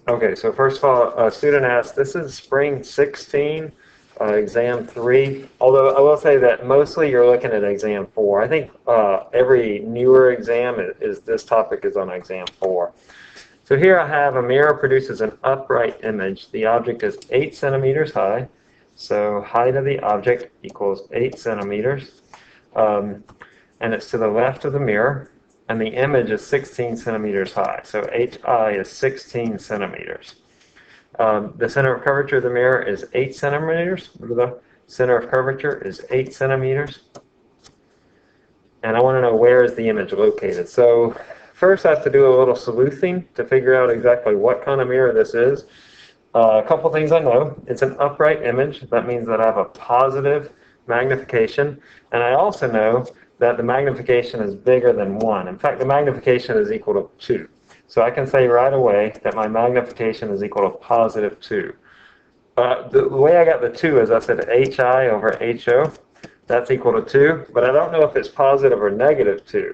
Okay, so first of all, a student asked, this is spring 16, exam 3, although I will say that mostly you're looking at exam 4. I think every newer exam is this topic is on exam 4. So here I have a mirror produces an upright image. The object is 8 centimeters high, so height of the object equals 8 centimeters, and it's to the left of the mirror. And the image is 16 centimeters high, so HI is 16 centimeters. The center of curvature of the mirror is 8 centimeters. The center of curvature is 8 centimeters. And I want to know where is the image located. So first I have to do a little sleuthing to figure out exactly what kind of mirror this is. A couple things I know. It's an upright image. That means that I have a positive magnification. And I also know that the magnification is bigger than 1. In fact, the magnification is equal to 2. So I can say right away that my magnification is equal to positive 2. The way I got the 2 is I said HI over HO. That's equal to 2, but I don't know if it's positive or negative 2.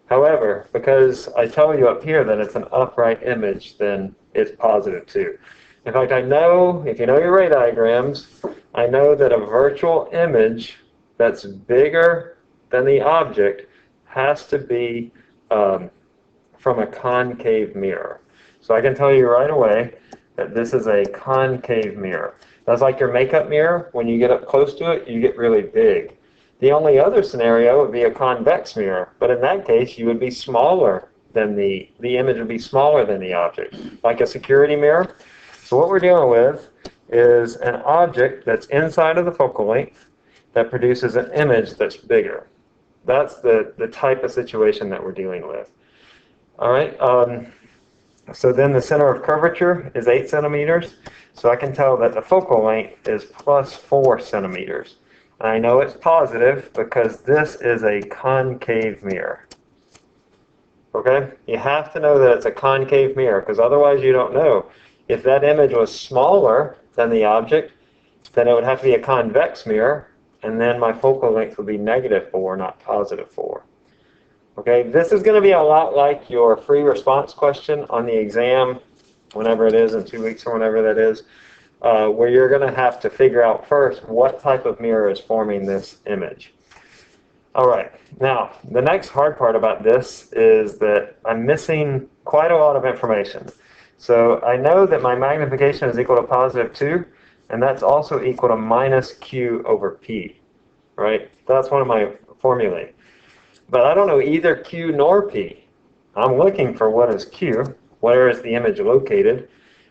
However, because I tell you up here that it's an upright image, then it's positive 2. In fact, I know, if you know your ray diagrams, I know that a virtual image that's bigger than the object has to be from a concave mirror. So I can tell you right away that this is a concave mirror. That's like your makeup mirror. When you get up close to it, you get really big. The only other scenario would be a convex mirror, but in that case, you would be smaller than the image would be smaller than the object, like a security mirror. So what we're dealing with is an object that's inside of the focal length that produces an image that's bigger. That's the type of situation that we're dealing with. All right. So then the center of curvature is 8 centimeters. So I can tell that the focal length is plus 4 centimeters. And I know it's positive because this is a concave mirror. Okay? You have to know that it's a concave mirror because otherwise you don't know. If that image was smaller than the object, then it would have to be a convex mirror, and then my focal length would be negative 4, not positive 4. Okay, this is going to be a lot like your free response question on the exam, whenever it is, in 2 weeks or whenever that is, where you're going to have to figure out first what type of mirror is forming this image. All right, now the next hard part about this is that I'm missing quite a lot of information. So I know that my magnification is equal to positive 2, and that's also equal to minus Q over P, right? That's one of my formulae. But I don't know either Q nor P. I'm looking for what is Q, where is the image located,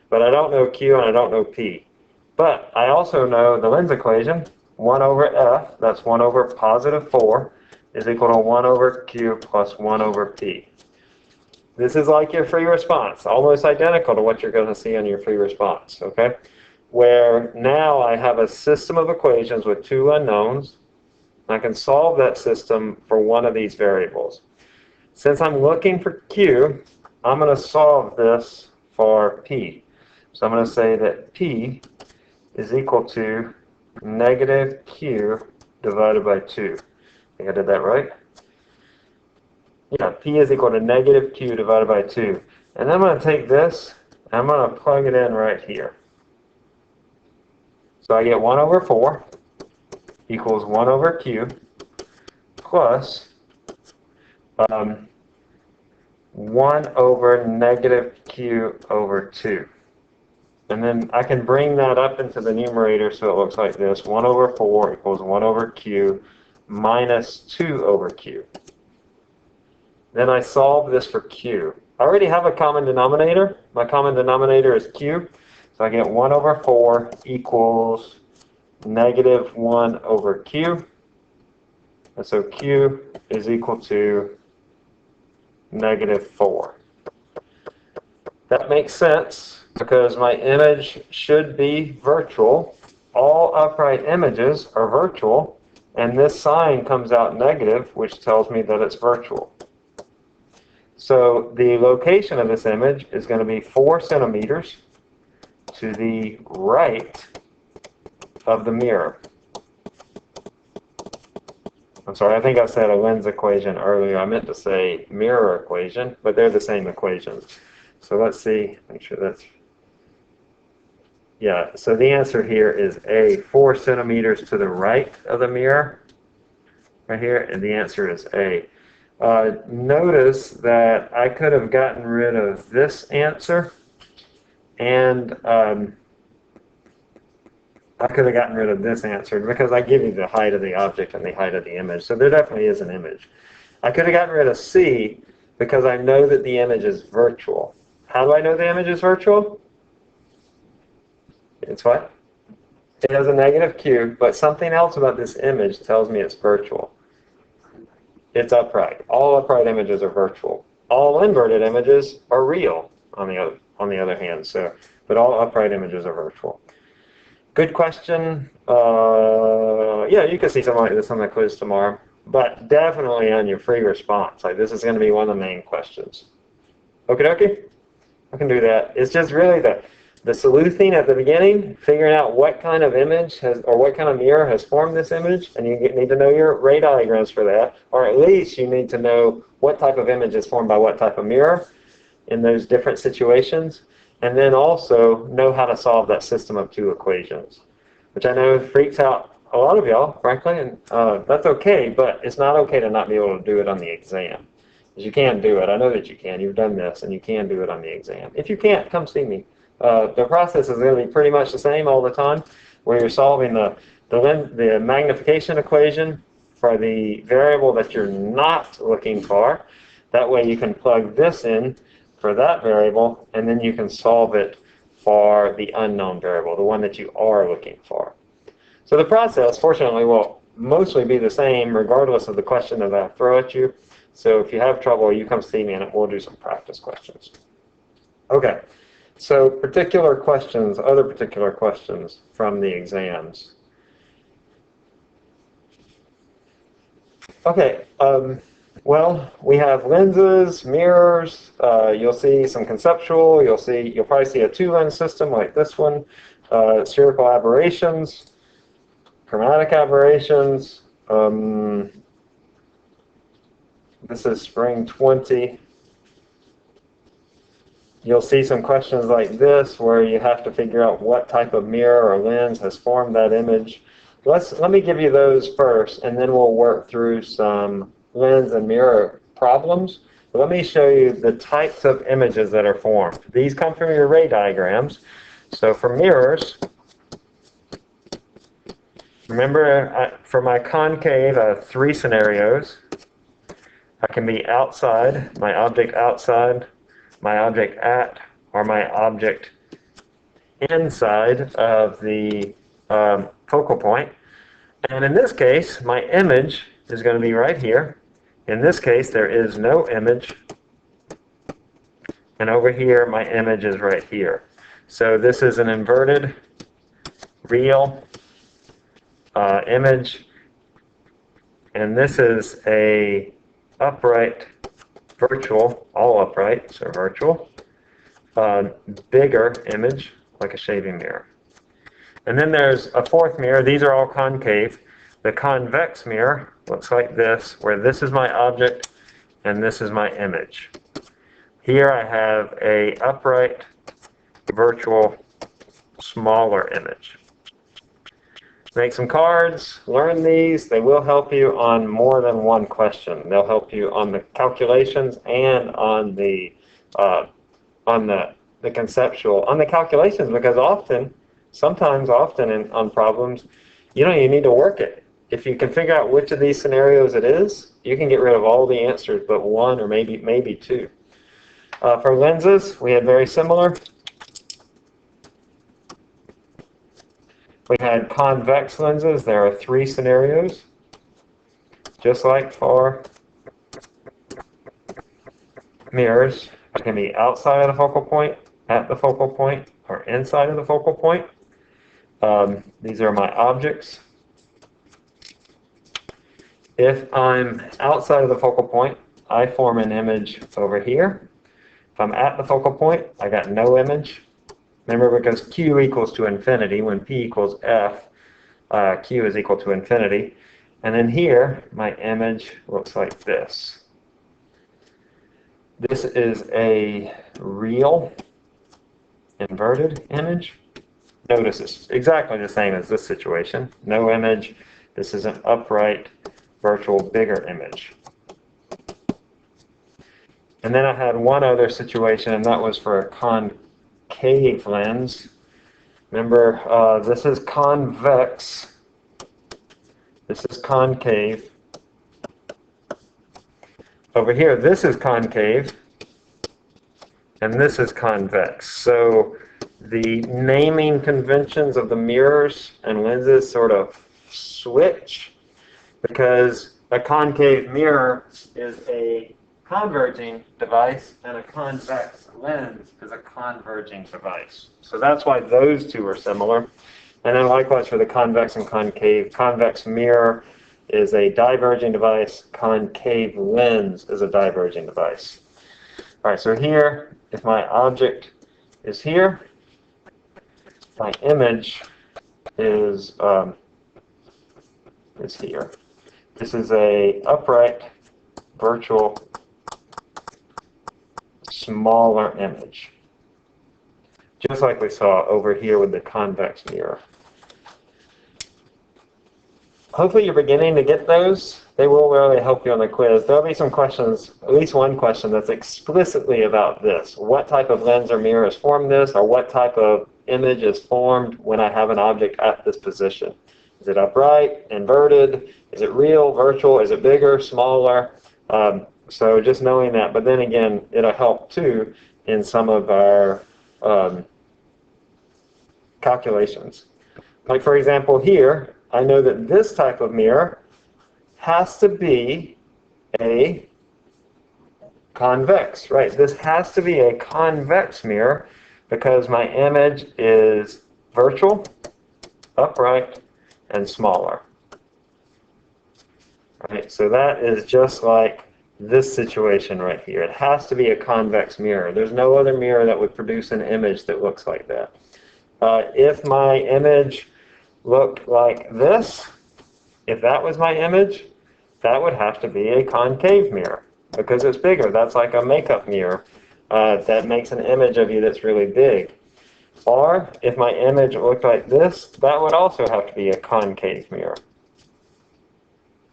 but I don't know Q and I don't know P. But I also know the lens equation, 1 over F, that's 1 over positive 4, is equal to 1 over Q plus 1 over P. This is like your free response, almost identical to what you're going to see on your free response, okay? Where now I have a system of equations with 2 unknowns. I can solve that system for one of these variables. Since I'm looking for Q, I'm going to solve this for P. So I'm going to say that P is equal to negative Q divided by 2. I think I did that right? Yeah, P is equal to negative Q divided by 2. And then I'm going to take this, and I'm going to plug it in right here. So I get 1 over 4 equals 1 over Q plus 1 over negative Q over 2. And then I can bring that up into the numerator so it looks like this. 1 over 4 equals 1 over Q minus 2 over Q. Then I solve this for Q. I already have a common denominator. My common denominator is Q. So I get 1 over 4 equals negative 1 over Q. And so Q is equal to negative 4. That makes sense because my image should be virtual. All upright images are virtual, and this sign comes out negative, which tells me that it's virtual. So the location of this image is going to be 4 centimeters to the right of the mirror. I'm sorry, I think I said a lens equation earlier. I meant to say mirror equation, but they're the same equations. So let's see, make sure that's Yeah, so the answer here is A, 4 centimeters to the right of the mirror, right here, and the answer is A. Notice that I could have gotten rid of this answer, and I could have gotten rid of this answer because I give you the height of the object and the height of the image, so there definitely is an image. I could have gotten rid of C because I know that the image is virtual. How do I know the image is virtual? It's what? It has a negative Q, but something else about this image tells me it's virtual. It's upright. All upright images are virtual. All inverted images are real, on the other hand. So, but all upright images are virtual. Good question. Yeah, you can see something like this on the quiz tomorrow, but definitely on your free response. Like this is going to be one of the main questions. Okie dokie? I can do that. It's just really the sleuthing at the beginning, figuring out what kind of image has, or what kind of mirror has formed this image, and you need to know your ray diagrams for that, or at least you need to know what type of image is formed by what type of mirror in those different situations, and then also know how to solve that system of two equations, which I know freaks out a lot of y'all, frankly, and that's okay, but it's not okay to not be able to do it on the exam. Because you can do it. I know that you can. You've done this, and you can do it on the exam. If you can't, come see me. The process is going to be pretty much the same all the time, where you're solving the magnification equation for the variable that you're not looking for. That way you can plug this in for that variable, and then you can solve it for the unknown variable, the one that you are looking for. So the process, fortunately, will mostly be the same regardless of the question that I throw at you. So if you have trouble, you come see me, and we'll do some practice questions. Okay. So particular questions, other particular questions from the exams. Okay, well, we have lenses, mirrors, you'll see some conceptual, you'll probably see a two-lens system like this one, spherical aberrations, chromatic aberrations, this is spring 20. You'll see some questions like this where you have to figure out what type of mirror or lens has formed that image. Let me give you those first, and then we'll work through some lens and mirror problems. But let me show you the types of images that are formed. These come from your ray diagrams. So for mirrors, remember for my concave, I have three scenarios. I can be outside, my object outside, my object at, or my object inside of the focal point. And in this case, my image is going to be right here. In this case, there is no image. And over here, my image is right here. So this is an inverted real image. And this is a upright virtual, all upright, so virtual, bigger image, like a shaving mirror. And then there's a fourth mirror. These are all concave. The convex mirror looks like this, where this is my object and this is my image. Here I have a upright, virtual, smaller image. Make some cards, learn these. They will help you on more than one question. They'll help you on the calculations and on the conceptual. On the calculations, because sometimes on problems, you need to work it. If you can figure out which of these scenarios it is, you can get rid of all the answers but one or maybe two. For lenses, we had very similar. We had convex lenses. There are three scenarios, just like for mirrors. It can be outside of the focal point, at the focal point, or inside of the focal point. These are my objects. If I'm outside of the focal point, I form an image over here. If I'm at the focal point, I got no image. Remember, because Q equals to infinity, when P equals F, Q is equal to infinity. And then here, my image looks like this. This is a real inverted image. Notice it's exactly the same as this situation. No image. This is an upright, virtual, bigger image. And then I had one other situation, and that was for a concave lens. Remember, this is convex. This is concave. Over here, this is concave, and this is convex. So the naming conventions of the mirrors and lenses sort of switch, because a concave mirror is a converging device and a convex lens is a converging device. So that's why those two are similar. And then likewise for the convex and concave, convex mirror is a diverging device, concave lens is a diverging device. All right, so here, if my object is here, my image is here. This is a upright, virtual, smaller image, just like we saw over here with the convex mirror. Hopefully you're beginning to get those. They will really help you on the quiz. There'll be some questions, at least one question that's explicitly about this. What type of lens or mirror has formed this, or what type of image is formed when I have an object at this position? Is it upright, inverted? Is it real, virtual? Is it bigger, smaller? So just knowing that. But then again, it'll help too in some of our calculations. Like for example here, I know that this type of mirror has to be a convex, right? This has to be a convex mirror because my image is virtual, upright, and smaller. Right? So that is just like this situation right here. It has to be a convex mirror. There's no other mirror that would produce an image that looks like that. If my image looked like this, if that was my image, that would have to be a concave mirror because it's bigger. That's like a makeup mirror that makes an image of you that's really big. Or if my image looked like this, that would also have to be a concave mirror.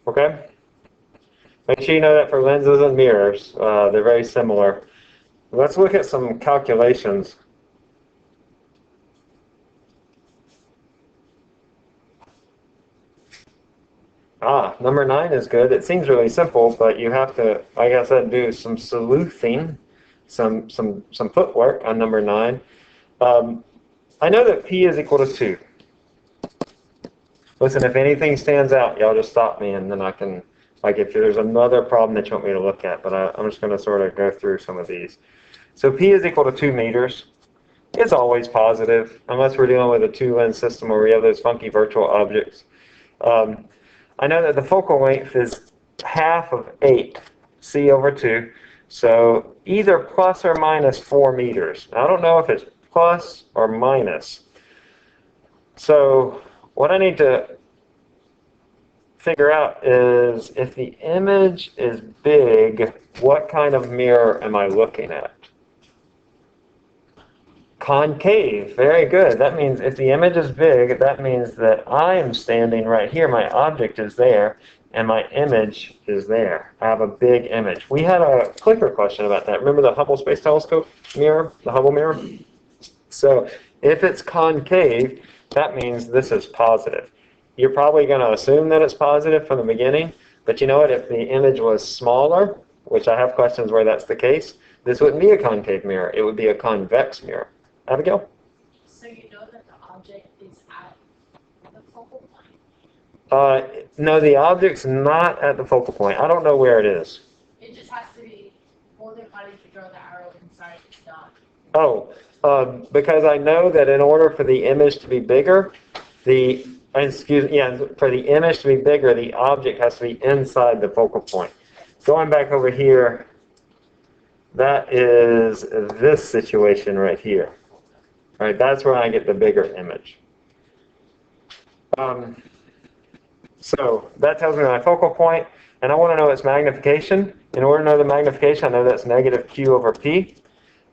Okay? Make sure you know that for lenses and mirrors, they're very similar. Let's look at some calculations. Number 9 is good. It seems really simple, but you have to, like I said, do some sleuthing, some footwork on number 9. I know that P is equal to 2. Listen, if anything stands out, y'all just stop me, and then I can, like if there's another problem that you want me to look at, but I'm just going to sort of go through some of these. So P is equal to 2 meters. It's always positive, unless we're dealing with a 2-lens system where we have those funky virtual objects. I know that the focal length is half of 8, C over 2, so either plus or minus 4 meters. Now, I don't know if it's plus or minus. So what I need to figure out is if the image is big, what kind of mirror am I looking at? Concave, very good. That means if the image is big, that means that I am standing right here, my object is there, and my image is there. I have a big image. We had a clicker question about that. Remember the Hubble Space Telescope mirror, the Hubble mirror? So if it's concave, that means this is positive. You're probably going to assume that it's positive from the beginning, but you know what? If the image was smaller, which I have questions where that's the case, this wouldn't be a concave mirror. It would be a convex mirror. Abigail? So you know that the object is at the focal point? No, the object's not at the focal point. I don't know where it is. It just has to be more than funny to throw the arrow inside its dot. Oh, because I know that in order for the image to be bigger, for the image to be bigger, the object has to be inside the focal point. Going back over here, that is this situation right here. All right, that's where I get the bigger image. So that tells me my focal point, and I want to know its magnification. In order to know the magnification, I know that's negative Q over P.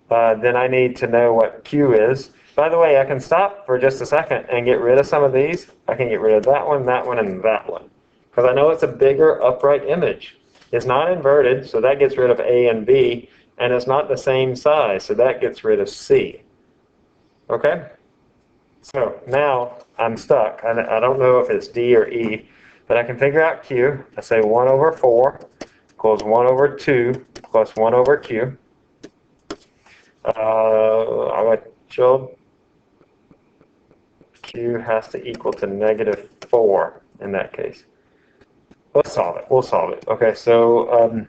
then I need to know what Q is. By the way, I can stop for just a second and get rid of some of these. I can get rid of that one, and that one. Because I know it's a bigger upright image. It's not inverted, so that gets rid of A and B, and it's not the same size, so that gets rid of C. Okay? So now I'm stuck. I don't know if it's D or E, but I can figure out Q. I say 1 over 4 equals 1 over 2 plus 1 over Q. I would show Q has to equal to negative 4 in that case. Let's solve it. We'll solve it. Okay, so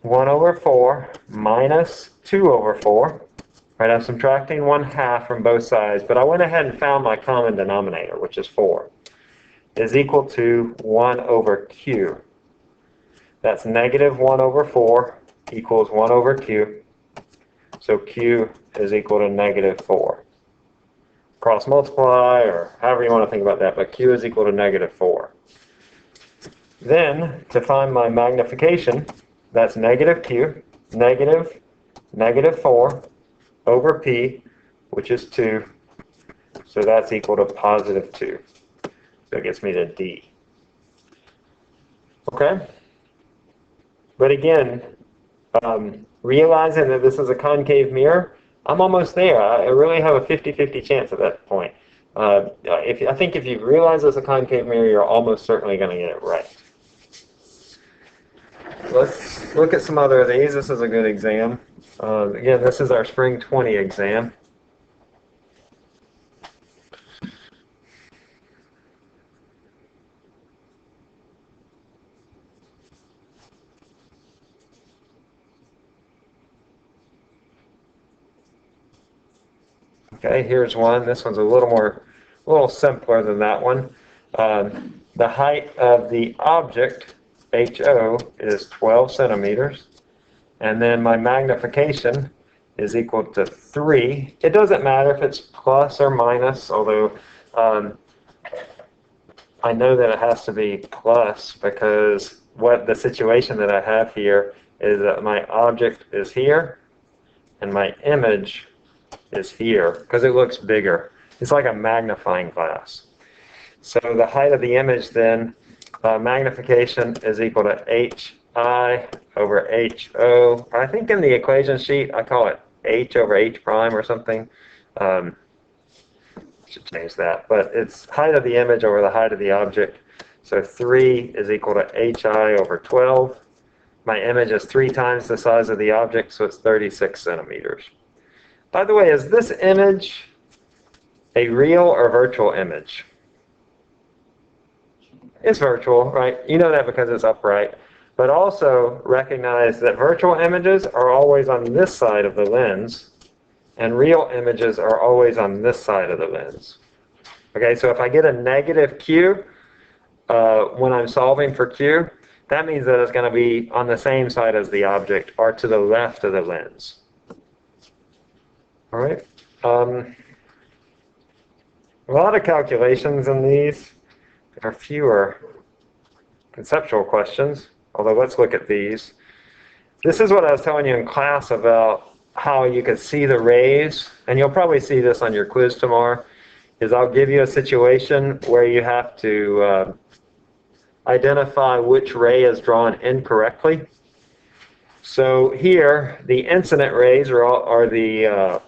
1 over 4 minus 2 over 4. Right, I'm subtracting 1/2 from both sides, but I went ahead and found my common denominator, which is 4, is equal to 1 over Q. That's negative 1 over 4 equals 1 over Q. So Q is equal to negative 4. Cross multiply, or however you want to think about that, but Q is equal to negative 4. Then, to find my magnification, that's negative Q, negative 4, over P, which is 2. So that's equal to positive 2. So it gets me to D. Okay? But again, realizing that this is a concave mirror, I'm almost there. I really have a 50-50 chance at that point. I think if you realize it's a concave mirror, you're almost certainly going to get it right. Let's look at some other of these. This is a good exam. Again, this is our spring 20 exam. Okay, here's one. This one's a little simpler than that one. The height of the object, HO, is 12 centimeters. And then my magnification is equal to 3. It doesn't matter if it's plus or minus, although I know that it has to be plus because what the situation that I have here is that my object is here and my image is here because it looks bigger. It's like a magnifying glass. So the height of the image then, magnification is equal to HI over HO. I think in the equation sheet I call it H over H prime or something. Should change that. But it's height of the image over the height of the object. So 3 is equal to HI over 12. My image is 3 times the size of the object, so it's 36 centimeters. By the way, is this image a real or virtual image? It's virtual, right? You know that because it's upright. But also recognize that virtual images are always on this side of the lens, and real images are always on this side of the lens. Okay, so if I get a negative Q when I'm solving for Q, that means that it's going to be on the same side as the object or to the left of the lens. All right. A lot of calculations in these. There are fewer conceptual questions, although let's look at these. This is what I was telling you in class about how you could see the rays, and you'll probably see this on your quiz tomorrow, is I'll give you a situation where you have to identify which ray is drawn incorrectly. So here, the incident rays are the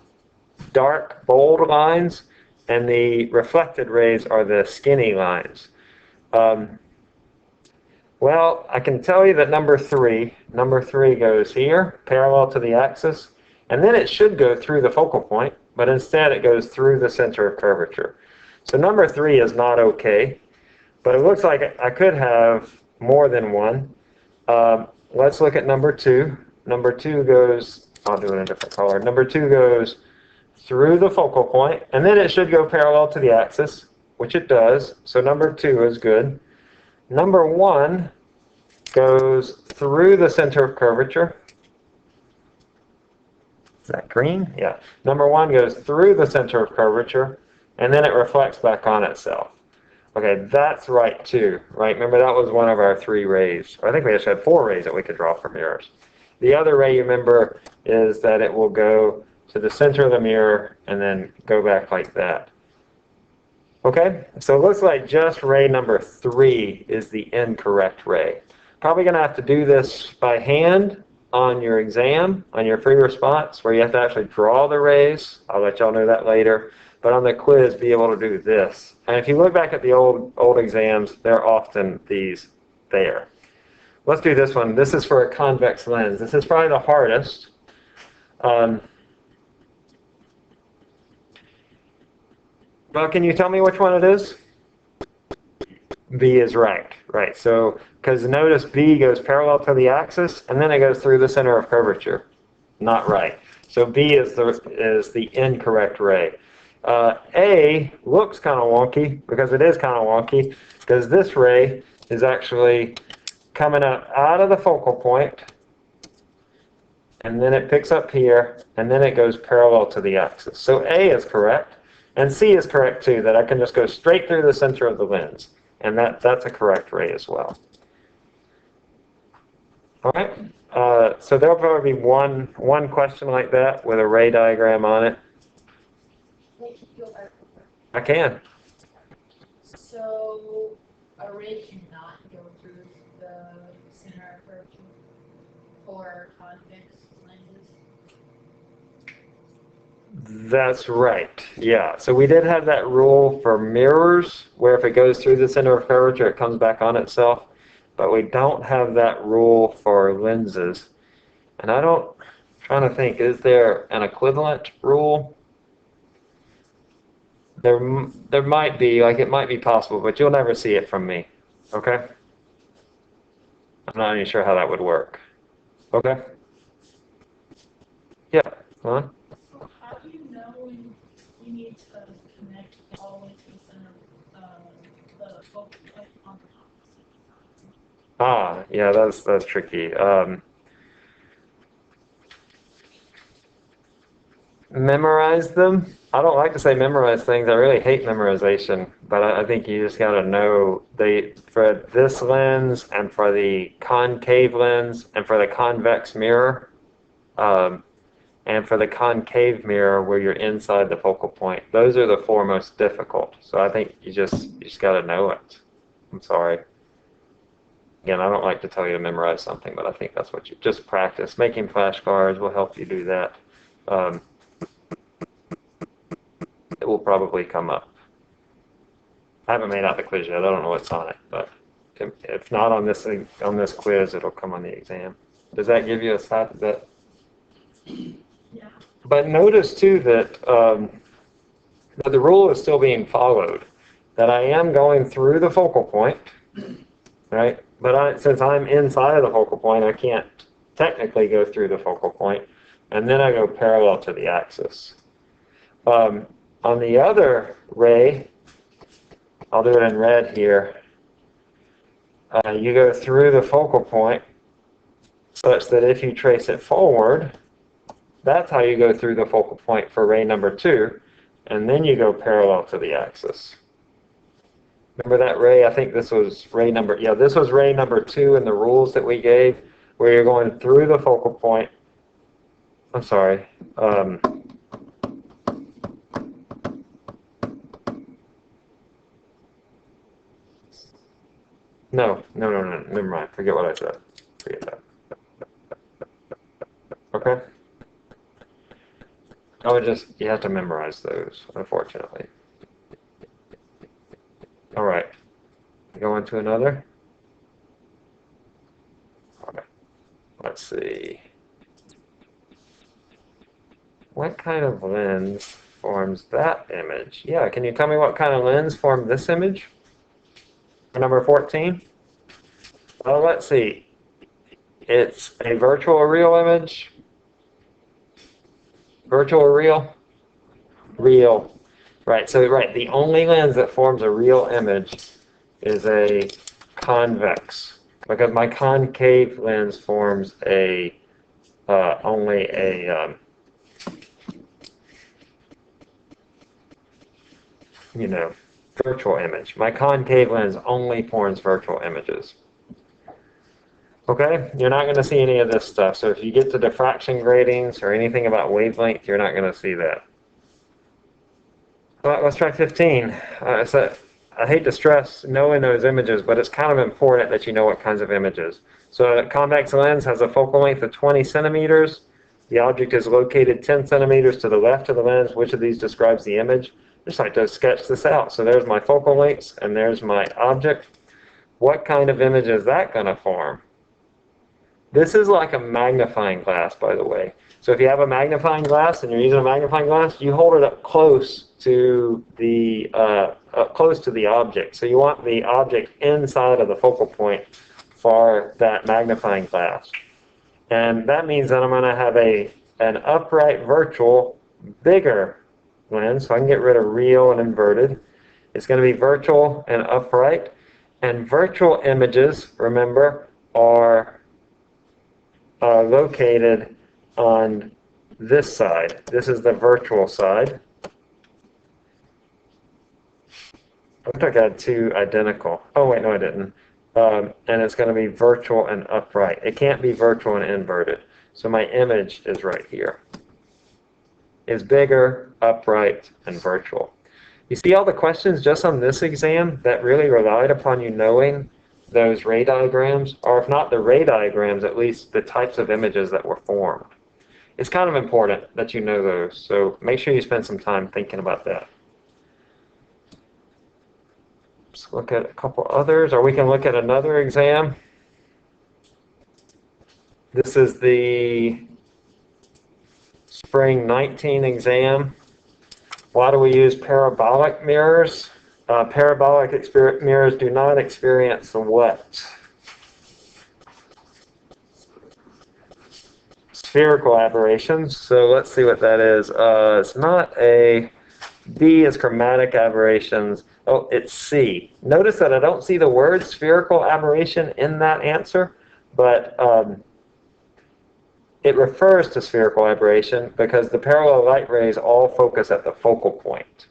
dark, bold lines, and the reflected rays are the skinny lines. Well, I can tell you that number 3 goes here, parallel to the axis, and then it should go through the focal point, but instead it goes through the center of curvature. So number 3 is not okay, but it looks like I could have more than one. Let's look at number 2. Number 2 goes, I'll do it in a different color. Number 2 goes through the focal point, and then it should go parallel to the axis, which it does. So number 2 is good. Number 1 goes through the center of curvature. Is that green? Yeah. Number 1 goes through the center of curvature, and then it reflects back on itself. Okay, that's right too, right? Remember that was one of our 3 rays. I think we actually had 4 rays that we could draw from mirrors. The other ray, you remember, is that it will go to the center of the mirror and then go back like that. Okay, so it looks like just ray number 3 is the incorrect ray. Probably going to have to do this by hand on your exam, on your free response, where you have to actually draw the rays. I'll let y'all know that later. But on the quiz, be able to do this. And if you look back at the old exams, there are often these there. Let's do this one. This is for a convex lens. This is probably the hardest. Well, can you tell me which one it is? B is right. Right. So, because notice B goes parallel to the axis, and then it goes through the center of curvature. Not right. So B is the incorrect ray. A looks kind of wonky, because it is kind of wonky, because this ray is actually coming up out of the focal point, and then it picks up here, and then it goes parallel to the axis. So A is correct. And C is correct too, that I can just go straight through the center of the lens. And that's a correct ray as well. All right, so there'll probably be one question like that with a ray diagram on it. I can. So a ray cannot go through the center of curvature for convex lenses? That's right, yeah. So we did have that rule for mirrors, where if it goes through the center of curvature, it comes back on itself. But we don't have that rule for lenses. And trying to think, is there an equivalent rule? There might be, like it might be possible, but you'll never see it from me, okay? I'm not even sure how that would work. Okay? Yeah, go on. How do you know when you need to connect all the way to the center of the focal point on the top? Yeah, that's tricky. Memorize them. I don't like to say memorize things. I really hate memorization, but I think you just got to know for this lens and for the concave lens and for the convex mirror, and for the concave mirror where you're inside the focal point. Those are the 4 most difficult. So I think you just got to know it. I'm sorry. Again, I don't like to tell you to memorize something, but I think that's what you just practice. Making flashcards will help you do that. It will probably come up. I haven't made out the quiz yet. I don't know what's on it, but if not on this quiz, it'll come on the exam. Does that give you a thought? Yeah. But notice too that the rule is still being followed. That I am going through the focal point, right? But since I'm inside of the focal point, I can't technically go through the focal point, and then I go parallel to the axis. On the other ray, I'll do it in red here, you go through the focal point such that if you trace it forward, that's how you go through the focal point for ray number 2, and then you go parallel to the axis. Remember that ray? I think this was ray number 2 in the rules that we gave, where you're going through the focal point. I'm sorry. No, never mind. Forget what I said. Forget that. Okay? You have to memorize those, unfortunately. All right. Go on to another. All right. Let's see. What kind of lens forms that image? Yeah, can you tell me what kind of lens formed this image? Number 14? Well, let's see. It's a virtual or real image. Virtual or real? Real. Right, so the only lens that forms a real image is a convex, because my concave lens forms only a virtual image. My concave lens only forms virtual images. Okay, you're not going to see any of this stuff. So if you get to diffraction gratings or anything about wavelength, you're not going to see that. All right, let's try 15. So I hate to stress knowing those images, but it's kind of important that you know what kinds of images. So a convex lens has a focal length of 20 centimeters. The object is located 10 centimeters to the left of the lens. Which of these describes the image? I just like to sketch this out. So there's my focal lengths, and there's my object. What kind of image is that going to form? This is like a magnifying glass, by the way. So if you have a magnifying glass and you're using a magnifying glass, you hold it up close to the object. So you want the object inside of the focal point for that magnifying glass. And that means that I'm going to have an upright virtual bigger lens. So I can get rid of real and inverted. It's going to be virtual and upright. And virtual images, remember, are located on this side. This is the virtual side. I think I had two identical. Oh, wait, no, I didn't. And it's going to be virtual and upright. It can't be virtual and inverted. So my image is right here. It's bigger, upright, and virtual. You see all the questions just on this exam that really relied upon you knowing those ray diagrams, or if not the ray diagrams, at least the types of images that were formed. It's kind of important that you know those, so make sure you spend some time thinking about that. Let's look at a couple others, or we can look at another exam. This is the spring 19 exam. Why do we use parabolic mirrors? Parabolic mirrors do not experience what? Spherical aberrations. So let's see what that is. It's not a B is chromatic aberrations. Oh, it's C. Notice that I don't see the word spherical aberration in that answer, but it refers to spherical aberration because the parallel light rays all focus at the focal point.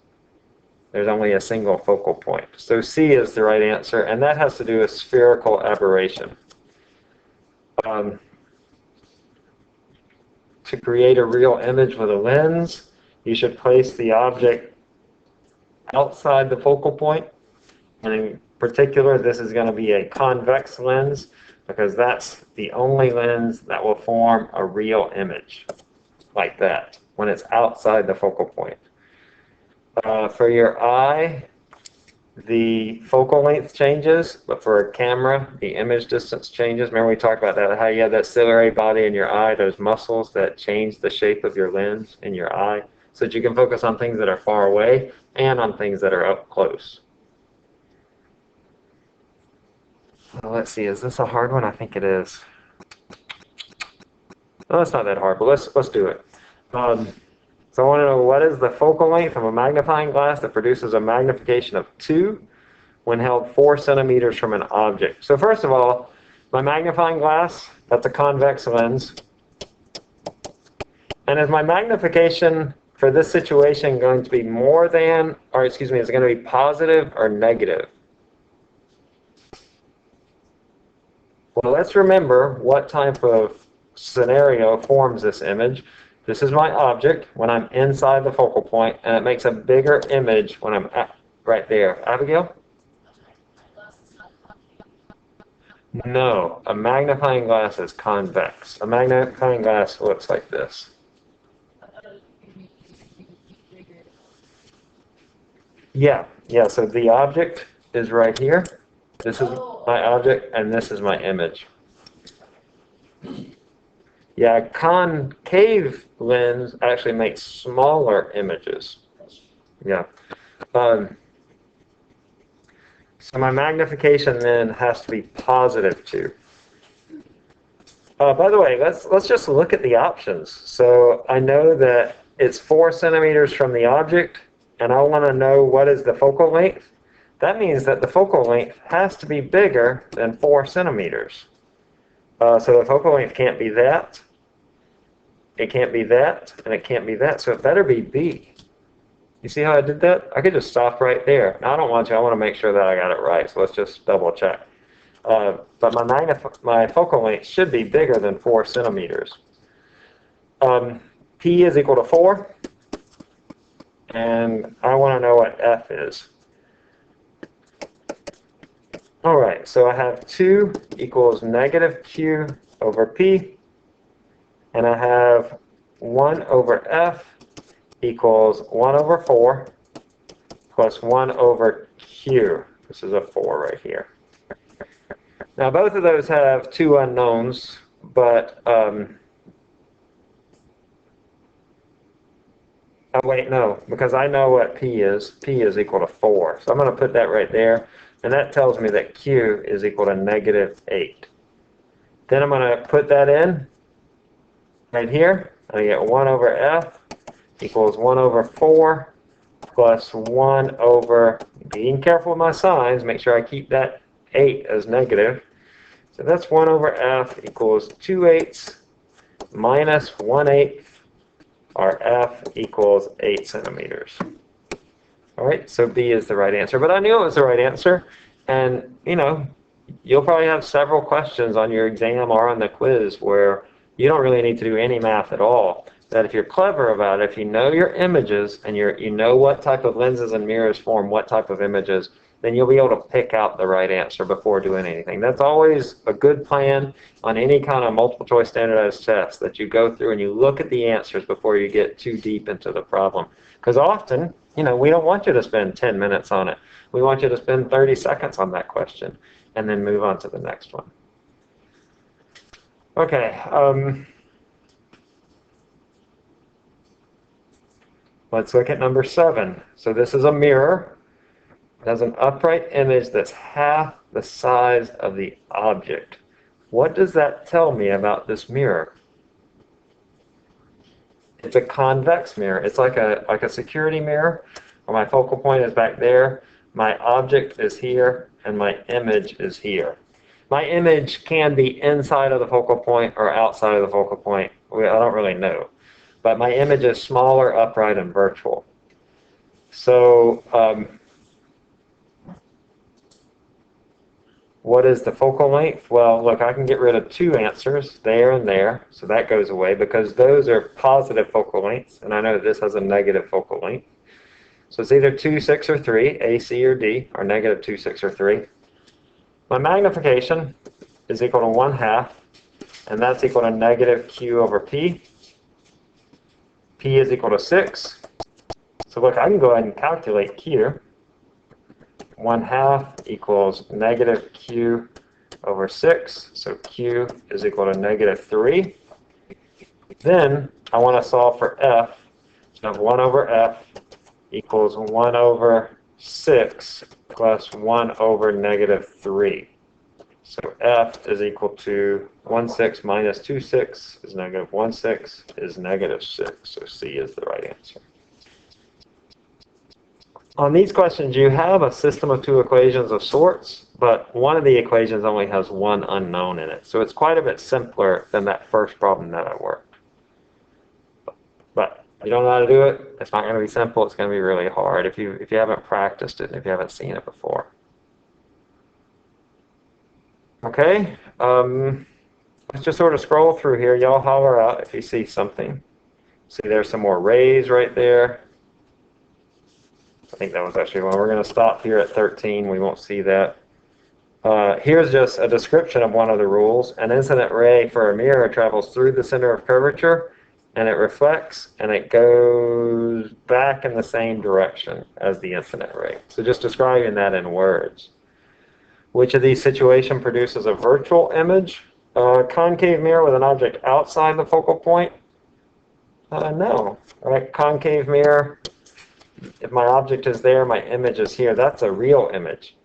There's only a single focal point. So C is the right answer, and that has to do with spherical aberration. To create a real image with a lens, you should place the object outside the focal point. And in particular, this is going to be a convex lens because that's the only lens that will form a real image like that when it's outside the focal point. For your eye, the focal length changes, but for a camera, the image distance changes. Remember we talked about that, how you have that ciliary body in your eye, those muscles that change the shape of your lens in your eye, so that you can focus on things that are far away and on things that are up close. Well, let's see, is this a hard one? I think it is. No, it's not that hard, but let's do it. So I want to know, what is the focal length of a magnifying glass that produces a magnification of 2 when held 4 centimeters from an object? So first of all, my magnifying glass, that's a convex lens. And is my magnification for this situation going to be more than, or excuse me, is it going to be positive or negative? Well, let's remember what type of scenario forms this image. This is my object when I'm inside the focal point, and it makes a bigger image when I'm right there. Abigail? No, a magnifying glass is convex. A magnifying glass looks like this. Yeah, so the object is right here. This is my object, and this is my image. Yeah, a concave lens actually makes smaller images. Yeah. So my magnification then has to be positive 2. By the way, let's just look at the options. So I know that it's 4 centimeters from the object, and I want to know what is the focal length. That means that the focal length has to be bigger than 4 centimeters. So the focal length can't be that, it can't be that, and it can't be that, so it better be B. You see how I did that? I could just stop right there. Now I don't want to, I want to make sure that I got it right, so let's just double check. but my focal length should be bigger than 4 centimeters. P is equal to 4, and I want to know what F is. All right, so I have 2 equals negative Q over P, and I have 1 over F equals 1 over 4 plus 1 over Q. This is a 4 right here. Now, both of those have 2 unknowns, but, oh, wait, no, because I know what P is. P is equal to 4. So I'm going to put that right there, and that tells me that Q is equal to negative 8. Then I'm going to put that in right here. I get 1 over F equals 1 over 4 plus 1 over, being careful with my signs, make sure I keep that 8 as negative. So that's 1 over F equals 2/8 minus 1/8, or F equals 8 centimeters. All right, so B is the right answer. But I knew it was the right answer. And, you know, you'll probably have several questions on your exam or on the quiz where you don't really need to do any math at all. That if you're clever about it, if you know your images and you know what type of lenses and mirrors form what type of images, then you'll be able to pick out the right answer before doing anything. That's always a good plan on any kind of multiple choice standardized test, that you go through and you look at the answers before you get too deep into the problem. Because often, you know, we don't want you to spend 10 minutes on it. We want you to spend 30 seconds on that question and then move on to the next one. Okay. Let's look at number 7. So this is a mirror. It has an upright image that's half the size of the object. What does that tell me about this mirror? It's a convex mirror. It's like a security mirror, where my focal point is back there, my object is here, and my image is here. My image can be inside of the focal point or outside of the focal point. I don't really know. But my image is smaller, upright, and virtual. So, what is the focal length? Well, look, I can get rid of 2 answers, there and there, so that goes away because those are positive focal lengths, and I know this has a negative focal length. So it's either 2, 6, or 3, A, C, or D, or negative 2, 6, or 3. My magnification is equal to 1/2, and that's equal to negative Q over P. P is equal to 6. So look, I can go ahead and calculate Q. 1/2 equals negative Q over 6. So Q is equal to negative 3. Then I want to solve for F. So I have 1 over F equals 1 over 6 plus 1 over negative 3. So F is equal to 1/6 minus 2/6 is negative 1/6 is negative 6. So C is the right answer. On these questions, you have a system of 2 equations of sorts, but one of the equations only has 1 unknown in it. So it's quite a bit simpler than that first problem that I worked. But if you don't know how to do it, it's not going to be simple. It's going to be really hard if you haven't practiced it and if you haven't seen it before. Okay, let's just sort of scroll through here. Y'all holler out if you see something. See, there's some more rays right there. I think that was actually one. We're going to stop here at 13. We won't see that. Here's just a description of one of the rules. An incident ray for a mirror travels through the center of curvature, and it reflects, and it goes back in the same direction as the incident ray. So just describing that in words. Which of these situations produces a virtual image? Concave mirror with an object outside the focal point? No. Right? Concave mirror, if my object is there, my image is here. That's a real image.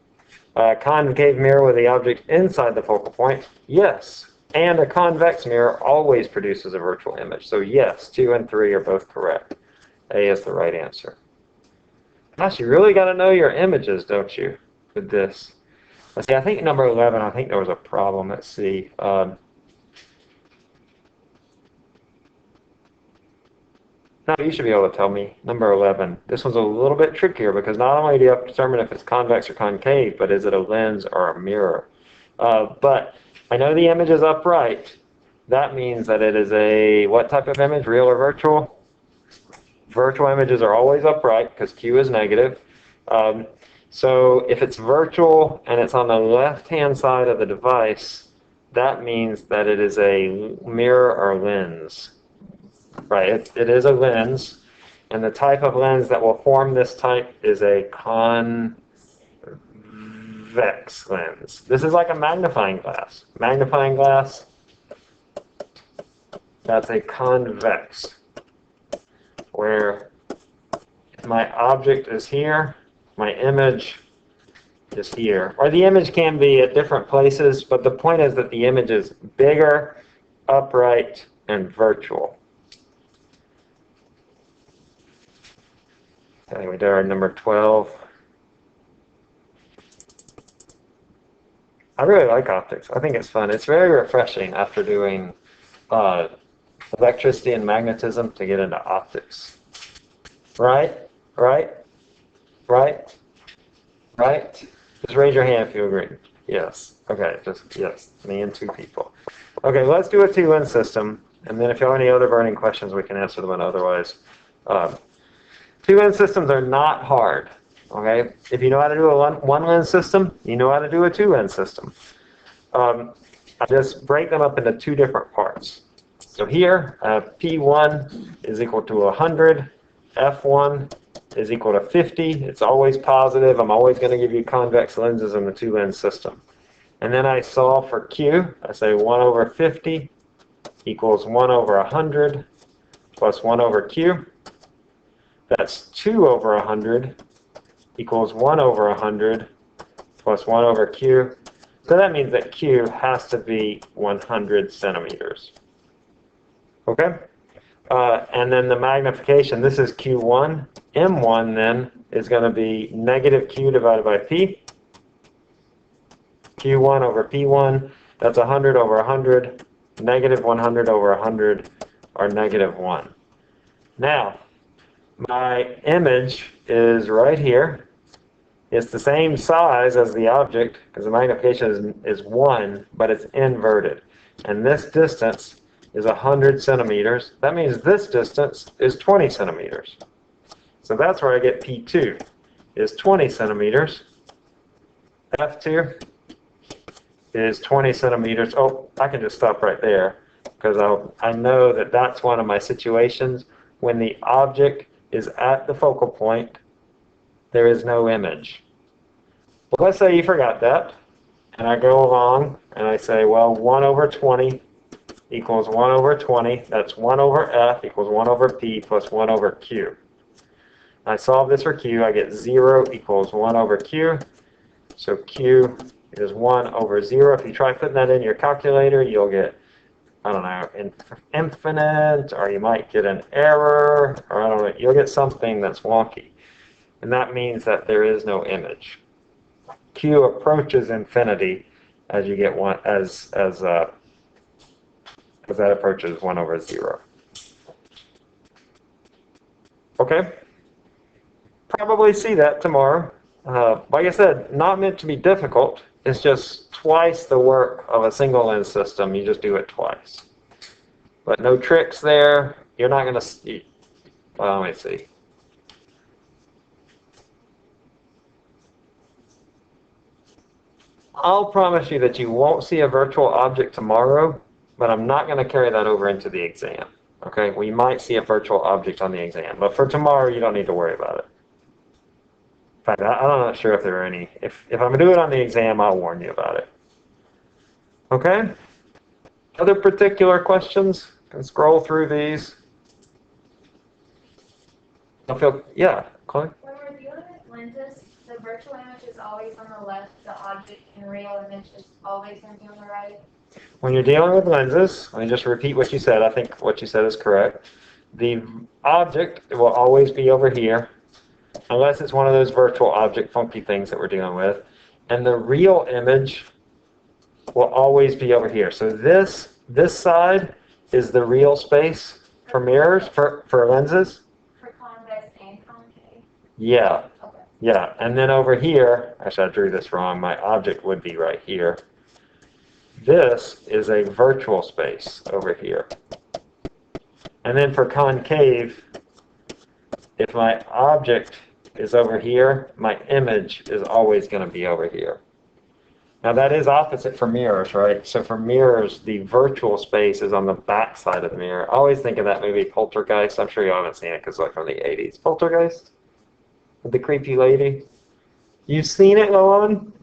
Concave mirror with the object inside the focal point? Yes. And a convex mirror always produces a virtual image. So yes, 2 and 3 are both correct. A is the right answer. Gosh, you really got to know your images, don't you, with this? Let's see, I think number 11, I think there was a problem. Let's see. No, you should be able to tell me. Number 11. This one's a little bit trickier because not only do you have to determine if it's convex or concave, but is it a lens or a mirror? But I know the image is upright. That means that it is a, what type of image, real or virtual? Virtual images are always upright because Q is negative. So if it's virtual and it's on the left-hand side of the device, that means that it is a mirror or lens. Right, it is a lens. And the type of lens that will form this type is a convex lens. This is like a magnifying glass. Magnifying glass, that's a convex, where my object is here, my image is here. Or the image can be at different places, but the point is that the image is bigger, upright, and virtual. Okay, we did our number 12. I really like optics. I think it's fun. It's very refreshing after doing electricity and magnetism to get into optics. Right? Right? Right? Right? Just raise your hand if you agree. Yes. Okay, just yes. Me and 2 people. Okay, let's do a 2-lens system. And then if you have any other burning questions, we can answer them otherwise. 2-lens systems are not hard. Okay? If you know how to do a 1-lens system, you know how to do a 2-lens system. I just break them up into 2 different parts. So here, P1 is equal to 100, F1 is equal to 50. It's always positive. I'm always going to give you convex lenses in the 2-lens system. And then I solve for Q. I say 1 over 50 equals 1 over 100 plus 1 over Q. That's 2 over 100 equals 1 over 100 plus 1 over Q. So that means that Q has to be 100 centimeters. Okay? And then the magnification, this is Q1. M1 then is going to be negative Q divided by P. Q1 over P1, that's 100 over 100. Negative 100 over 100 are negative 1. Now, my image is right here. It's the same size as the object because the magnification is 1, but it's inverted. And this distance is 100 centimeters. That means this distance is 20 centimeters. So that's where I get P2, is 20 centimeters. F2 is 20 centimeters. Oh, I can just stop right there because I know that that's one of my situations when the object is at the focal point, there is no image. Well, let's say you forgot that, and I go along and I say, well, 1 over 20 equals 1 over 20. That's 1 over F equals 1 over P plus 1 over Q. I solve this for Q. I get 0 equals 1 over Q. So Q is 1 over 0. If you try putting that in your calculator, you'll get, I don't know, infinite, or you might get an error, or I don't know, you'll get something that's wonky. And that means that there is no image. Q approaches infinity as you get one, as that approaches 1 over 0. Okay? Probably see that tomorrow. Like I said, not meant to be difficult. It's just twice the work of a single lens system. You just do it twice. But no tricks there. You're not going to see. Well, let me see. I'll promise you that you won't see a virtual object tomorrow, but I'm not going to carry that over into the exam. Okay? We might see a virtual object on the exam, but for tomorrow, you don't need to worry about it. In fact, I'm not sure if there are any. If I'm going to do it on the exam, I'll warn you about it. Okay? Other particular questions? Can scroll through these. Yeah, Chloe? When we're dealing with lenses, the virtual image is always on the left, the object and real image is always going to be on the right. When you're dealing with lenses, let me just repeat what you said. I think what you said is correct. The object will always be over here, unless it's one of those virtual object funky things that we're dealing with. And the real image will always be over here. So this side is the real space for mirrors, for lenses. For convex and concave. Yeah. Okay. Yeah. And then over here, actually I drew this wrong. My object would be right here. This is a virtual space over here. And then for concave, if my object is over here, my image is always going to be over here. Now that is opposite for mirrors, right? So for mirrors, the virtual space is on the back side of the mirror. I always think of that movie Poltergeist. I'm sure you haven't seen it because it's like from the 80s. Poltergeist? With the creepy lady? You've seen it, Loan?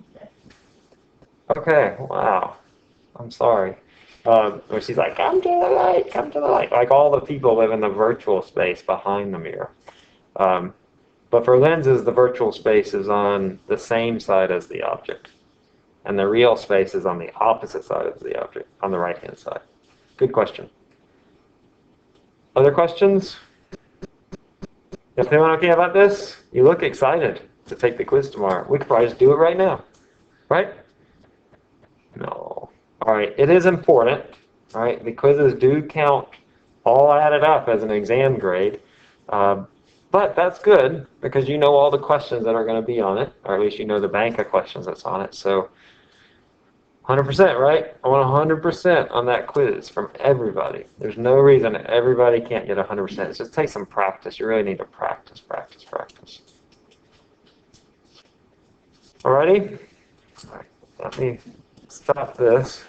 Okay, wow. I'm sorry. Where she's like, come to the light, come to the light. Like all the people live in the virtual space behind the mirror. But for lenses, the virtual space is on the same side as the object. And the real space is on the opposite side of the object, on the right-hand side. Good question. Other questions? Is anyone okay about this? You look excited to take the quiz tomorrow. We could probably just do it right now. Right? No. All right. It is important. All right. The quizzes do count all added up as an exam grade. But that's good because you know all the questions that are going to be on it, or at least you know the bank of questions that's on it. So 100%, right? I want 100% on that quiz from everybody. There's no reason everybody can't get 100%. It just takes some practice. You really need to practice, practice, practice. Alrighty? All right, let me stop this.